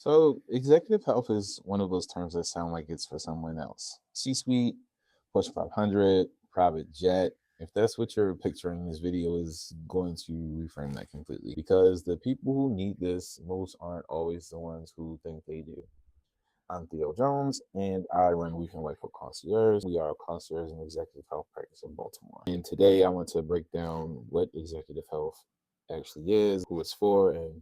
So, executive health is one of those terms that sound like it's for someone else. C-suite, Fortune 500, private jet. If that's what you're picturing, this video is going to reframe that completely because the people who need this most aren't always the ones who think they do. I'm Theo Jones, and I run Weekend Life with Concierge. We are a concierge and executive health practice in Baltimore. And today I want to break down what executive health actually is, who it's for, and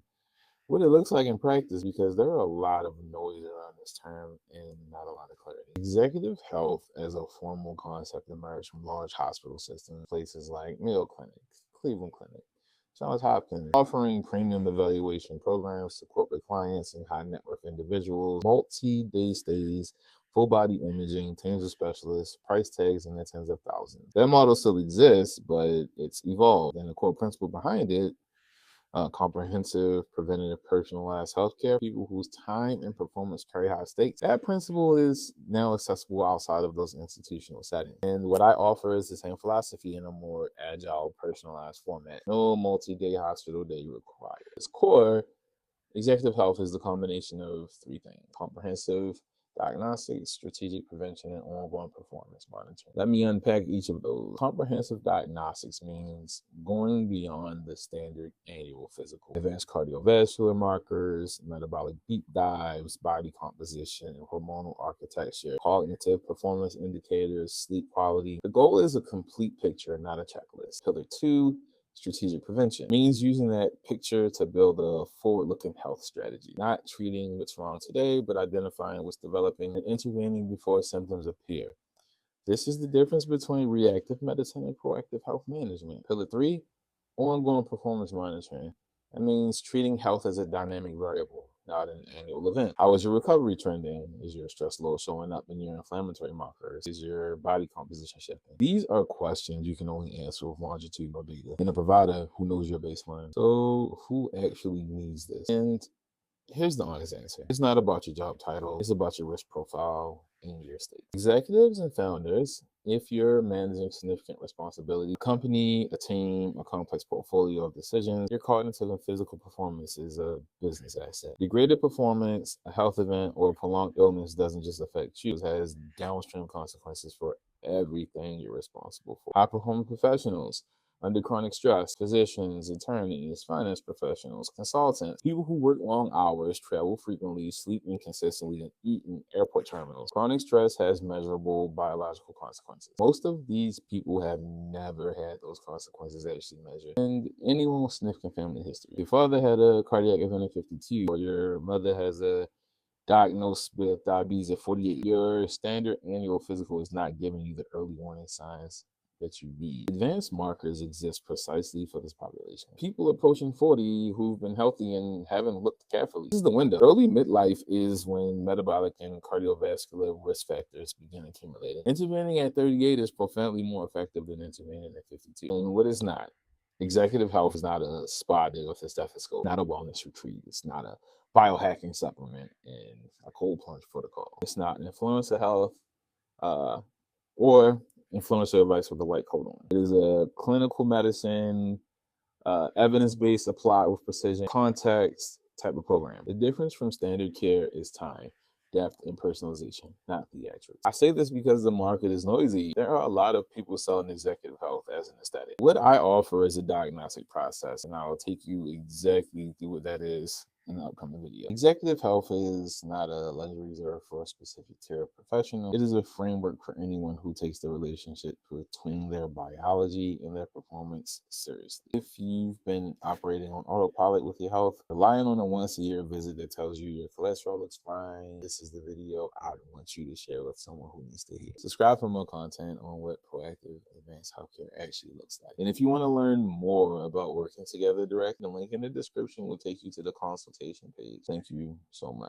what it looks like in practice, because there are a lot of noise around this term and not a lot of clarity. Executive health as a formal concept emerged from large hospital systems, places like Mayo Clinic, Cleveland Clinic, Johns Hopkins, offering premium evaluation programs to corporate clients and high net worth individuals, multi-day stays, full body imaging, teams of specialists, price tags in the tens of thousands. That model still exists, but it's evolved, and the core principle behind it, comprehensive, preventative, personalized healthcare, people whose time and performance carry high stakes. That principle is now accessible outside of those institutional settings. And what I offer is the same philosophy in a more agile, personalized format. No multi-day hospital day required. Its core, executive health is the combination of three things: comprehensive diagnostics, strategic prevention, and ongoing performance monitoring. Let me unpack each of those. Comprehensive diagnostics means going beyond the standard annual physical. Advanced cardiovascular markers, metabolic deep dives, body composition, hormonal architecture, cognitive performance indicators, sleep quality. The goal is a complete picture, not a checklist. Pillar 2, strategic prevention means using that picture to build a forward-looking health strategy, not treating what's wrong today, but identifying what's developing and intervening before symptoms appear. This is the difference between reactive medicine and proactive health management. Pillar 3, ongoing performance monitoring. That means treating health as a dynamic variable, not an annual event. How is your recovery trending? Is your stress load showing up in your inflammatory markers? Is your body composition shifting? These are questions you can only answer with longitudinal data and a provider who knows your baseline. So who actually needs this? And here's the honest answer. It's not about your job title. It's about your risk profile and your state. Executives and founders, if you're managing significant responsibility, a company, a team, a complex portfolio of decisions, your cognitive and physical performance is a business asset. Degraded performance, a health event, or prolonged illness doesn't just affect you. It has downstream consequences for everything you're responsible for. High performing professionals, under chronic stress, physicians, attorneys, finance professionals, consultants, people who work long hours, travel frequently, sleep inconsistently, and eat in airport terminals. Chronic stress has measurable biological consequences. Most of these people have never had those consequences actually measured. And anyone with significant family history. Your father had a cardiac event at 52, or your mother has a diagnosed with diabetes at 48. Your standard annual physical is not giving you the early warning signs that you need. Advanced markers exist precisely for this population. People approaching 40 who've been healthy and haven't looked carefully. This is the window. Early midlife is when metabolic and cardiovascular risk factors begin accumulating. Intervening at 38 is profoundly more effective than intervening at 52. And what is not? Executive health is not a spa day with a stethoscope, not a wellness retreat. It's not a biohacking supplement and a cold plunge protocol. It's not influencer health or influencer advice with a white coat on. It is a clinical medicine, evidence-based, applied with precision, context type of program. The difference from standard care is time, depth, and personalization, not theatrics. I say this because the market is noisy. There are a lot of people selling executive health as an aesthetic. What I offer is a diagnostic process, and I will take you exactly through what that is in the upcoming video. Executive health is not a luxury reserved for a specific tier of professional. It is a framework for anyone who takes the relationship between their biology and their performance seriously. If you've been operating on autopilot with your health, relying on a once-a-year visit that tells you your cholesterol looks fine, this is the video I want you to share with someone who needs to hear. Subscribe for more content on what proactive advanced healthcare actually looks like. And if you want to learn more about working together direct, the link in the description will take you to the consultation page. Thank you so much.